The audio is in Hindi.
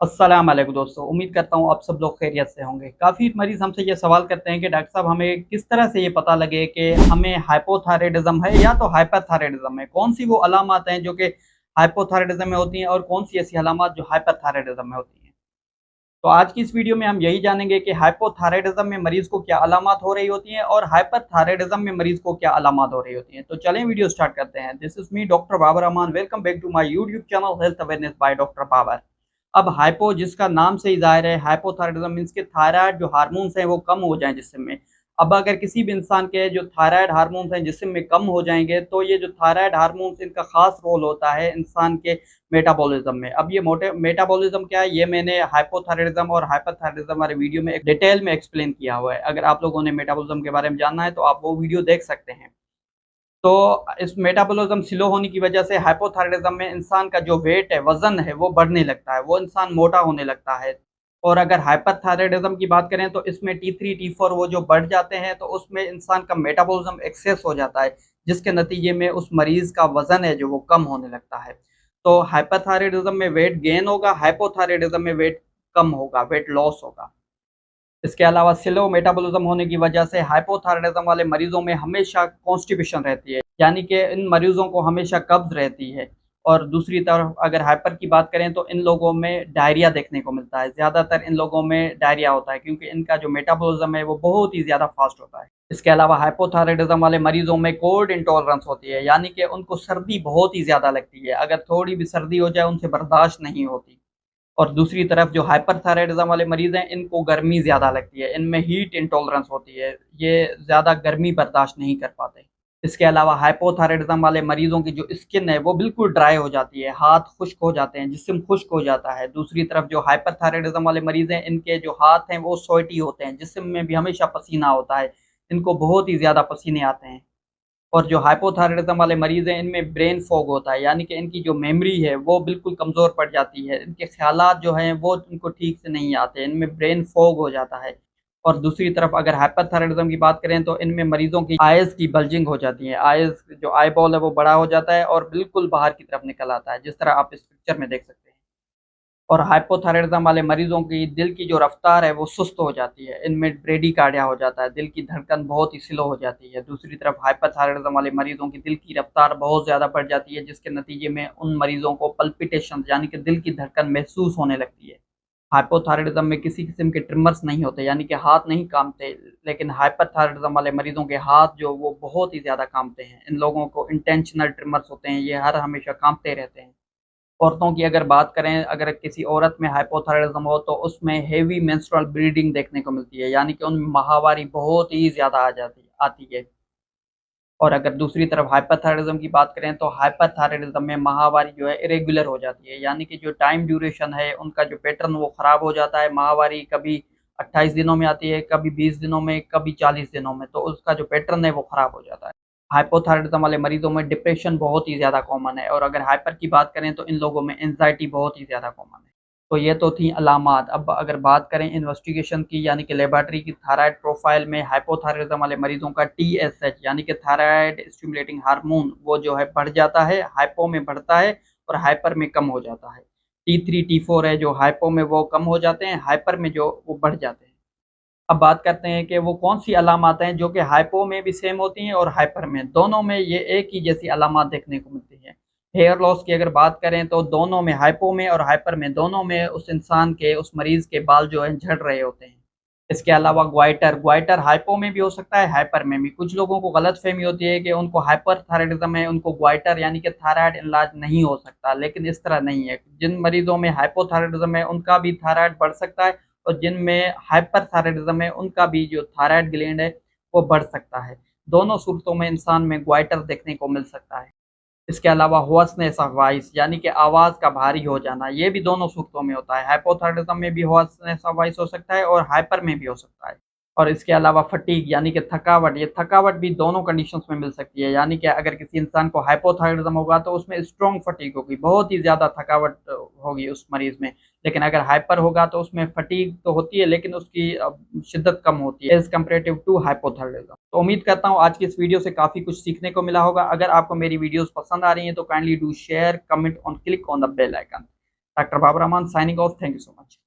अस्सलाम वालेकुम दोस्तों, उम्मीद करता हूँ आप सब लोग खैरियत से होंगे। काफ़ी मरीज़ हमसे ये सवाल करते हैं कि डॉक्टर साहब हमें किस तरह से ये पता लगे कि हमें हाइपोथायरायडिज़्म है या तो हाइपरथायरायडिज़्म है? कौन-सी वो अलामत हैं जो कि हाइपोथायरायडिज़्म में होती हैं और कौन-सी ऐसी अलामत जो हाइपरथायरायडिज़्म में होती हैं? तो आज की इस वीडियो में हम यही जानेंगे कि हाइपोथायरायडिज़्म में मरीज़ को क्या अलामत हो रही होती हैं और हाइपरथायरायडिज़्म में मरीज़ को क्या अलामत हो रही होती हैं। तो चलें वीडियो स्टार्ट करते हैं। This is me doctor Babar Rahman, welcome back to my YouTube channel health awareness by doctor Babar. अब हाइपो जिसका नाम से ही ज़ाहिर है, हाइपोथायरायडिज़्म मीन्स के थायराइड जो हार्मोन्स हैं वो कम हो जाएँ जिस्म में। अब अगर किसी भी इंसान के जो थायराइड हार्मोन्स हैं जिस्म में कम हो जाएँगे, तो ये जो थायराइड हार्मोन्स इनका ख़ास रोल होता है इंसान के मेटाबॉलिज्म में। अब ये मोटे मेटाबॉलिज्म क्या है, ये मैंने हाइपोथायरायडिज्म और हाइपरथायरायडिज्म वाले वीडियो में एक डिटेल में एक्सप्लेन किया हुआ है। अगर आप लोगों ने मेटाबॉलिज्म के बारे में जानना है तो आप वो वीडियो देख सकते हैं। तो इस मेटाबॉलिज्म स्लो होने की वजह से हाइपोथायरायडिज्म में इंसान का जो वेट है, वज़न है, वो बढ़ने लगता है, वो इंसान मोटा होने लगता है। और अगर हाइपरथायरायडिज्म की बात करें तो इसमें T3, T4 वो जो बढ़ जाते हैं, तो उसमें इंसान का मेटाबॉलिज्म एक्सेस हो जाता है, जिसके नतीजे में उस मरीज़ का वज़न है जो वो कम होने लगता है। तो हाइपरथायरायडिज्म में वेट गेन होगा, हाइपोथायरायडिज्म में वेट कम होगा, वेट लॉस होगा। इसके अलावा स्लो मेटाबॉलिज्म होने की वजह से हाइपोथायरायडिज्म वाले मरीजों में हमेशा कॉन्स्टिपेशन रहती है, यानी कि इन मरीजों को हमेशा कब्ज रहती है। और दूसरी तरफ अगर हाइपर की बात करें तो इन लोगों में डायरिया देखने को मिलता है। ज़्यादातर इन लोगों में डायरिया होता है क्योंकि इनका जो मेटाबॉलिज्म है वो बहुत ही ज़्यादा फास्ट होता है। इसके अलावा हाइपोथायरायडिज्म वाले मरीजों में कोल्ड इंटॉलरेंस होती है, यानी कि उनको सर्दी बहुत ही ज़्यादा लगती है। अगर थोड़ी भी सर्दी हो जाए उनसे बर्दाश्त नहीं होती। और दूसरी तरफ जो हाइपरथायरायडिज्म वाले मरीज़ हैं, इनको गर्मी ज़्यादा लगती है, इनमें हीट इंटॉलरेंस होती है, ये ज़्यादा गर्मी बर्दाश्त नहीं कर पाते। इसके अलावा हाइपोथायरायडिज्म वाले मरीज़ों की जो स्किन है, वो बिल्कुल ड्राई हो जाती है, हाथ खुश्क हो जाते हैं, जिस्म खुश्क हो जाता है। दूसरी तरफ जो हाइपरथायरायडिज्म वाले मरीज़ हैं, इनके जो हाथ हैं, वो स्वेटी होते हैं, जिस्म में भी हमेशा पसीना होता है, इनको बहुत ही ज़्यादा पसीने आते हैं। और जो हाइपोथायरायडिज्म वाले मरीज़ हैं, इनमें ब्रेन फॉग होता है, यानी कि इनकी जो मेमोरी है, वो बिल्कुल कमज़ोर पड़ जाती है। इनके ख़्यालात जो हैं, वो इनको ठीक से नहीं आते, इनमें ब्रेन फॉग हो जाता है। और दूसरी तरफ अगर हाइपरथायरायडिज्म की बात करें, तो इनमें मरीज़ों की आइज़ की बल्जिंग हो जाती है। आइज़ जो आई बॉल है, वो बड़ा हो जाता है और बिल्कुल बाहर की तरफ निकल आता है, जिस तरह आप इस पिक्चर में देख सकते हैं। और हाइपोथायरायडिज्म वाले मरीज़ों की दिल की जो रफ़्तार है वो सुस्त हो जाती है, इनमें ब्रेडिकार्डिया हो जाता है, दिल की धड़कन बहुत ही स्लो हो जाती है। दूसरी तरफ हाइपरथायरायडिज्म वाले मरीज़ों की दिल की रफ़्तार बहुत ज़्यादा बढ़ जाती है, जिसके नतीजे में उन मरीज़ों को पल्पिटेशन यानी कि दिल की धड़कन महसूस होने लगती है। हाइपोथायरायडिज्म में किसी किस्म के ट्रिमर्स नहीं होते, यानी कि हाथ नहीं काँपते, लेकिन हाइपरथायरायडिज्म वाले मरीज़ों के हाथ जो वो बहुत ही ज़्यादा काँपते हैं। इन लोगों को इंटेंशनल ट्रिमर्स होते हैं, ये हर हमेशा काँपते रहते हैं। औरतों की अगर बात करें, अगर किसी औरत में हाइपोथायरायडिज्म हो तो उसमें हेवी मेंस्ट्रुअल ब्लीडिंग देखने को मिलती है, यानी कि उनमें माहवारी बहुत ही ज़्यादा आ जाती आती है। और अगर दूसरी तरफ हाइपरथायरायडिज्म की बात करें तो हाइपरथायरायडिज्म में माहवारी जो है इरेगुलर हो जाती है, यानी कि जो टाइम ड्यूरेशन है उनका जो पैटर्न वो ख़राब हो जाता है। माहवारी कभी 28 दिनों में आती है, कभी 20 दिनों में, कभी 40 दिनों में, तो उसका जो पैटर्न है वो ख़राब हो जाता है। हाइपोथायरायडिज्म वाले मरीज़ों में डिप्रेशन बहुत ही ज़्यादा कॉमन है। और अगर हाइपर की बात करें तो इन लोगों में एंग्ज़ायटी बहुत ही ज़्यादा कॉमन है। तो ये तो थी अलामात। अब अगर बात करें इन्वेस्टिगेशन की, यानी कि लेबोरेटरी की, थायराइड प्रोफाइल में हाइपोथायरायडिज्म वाले मरीज़ों का टीएसएच यानी कि थायराइड स्टिमुलेटिंग हार्मोन वो जो है बढ़ जाता है, हाइपो में बढ़ता है और हाइपर में कम हो जाता है। T3, T4 है जो हाइपो में वो कम हो जाते हैं, हाइपर में जो वो बढ़ जाते हैं। अब बात करते हैं कि वो कौन-सी अलामात हैं जो कि हाइपो में भी सेम होती हैं और हाइपर में, दोनों में ये एक ही जैसी अलामात देखने को मिलती हैं। हेयर लॉस की अगर बात करें तो दोनों में, हाइपो में और हाइपर में, दोनों में उस इंसान के, उस मरीज़ के बाल जो हैं झड़ रहे होते हैं। इसके अलावा ग्वाइटर, ग्वाइटर हाइपो में भी हो सकता है, हाइपर में भी। कुछ लोगों को गलतफ़हमी होती है कि उनको हाइपरथायरायडिज़्म है, उनको ग्वाइटर यानी कि थायराइड इनलार्ज नहीं हो सकता, लेकिन इस तरह नहीं है। जिन मरीज़ों में हाइपोथायरायडिज़्म है, उनका भी थायराइड बढ़ सकता है और जिनमें हाइपरथायरायडिज़्म है, उनका भी जो थायराइड ग्लैंड है, वो बढ़ सकता है। दोनों सूरतों में इंसान में ग्वाइटर देखने को मिल सकता है। इसके अलावा होर्सनेस ऑफ वॉइस यानी कि आवाज़ का भारी हो जाना, ये भी दोनों सूरतों में होता है। हाइपोथायरायडिज़्म में भी होर्सनेस ऑफ वॉइस हो सकता है और हाइपर में भी हो सकता है। और इसके अलावा फटीग यानी कि थकावट, ये थकावट भी दोनों कंडीशंस में मिल सकती है, यानी कि अगर किसी इंसान को हाइपोथायरायडिज़्म होगा तो उसमें स्ट्रॉन्ग फटीग होगी, बहुत ही ज़्यादा थकावट होगी उस मरीज़ में। लेकिन अगर हाइपर होगा तो उसमें फटीग तो होती है, लेकिन उसकी शिद्दत कम होती है एज़ कम्पैरेटिव टू हाइपोथायरायडिज़्म। तो उम्मीद करता हूँ आज की इस वीडियो से काफ़ी कुछ सीखने को मिला होगा। अगर आपको मेरी वीडियोज़ पसंद आ रही हैं तो काइंडली डू शेयर, कमेंट और click on the bell icon. Doctor Babar Rahman signing off, thank you so much.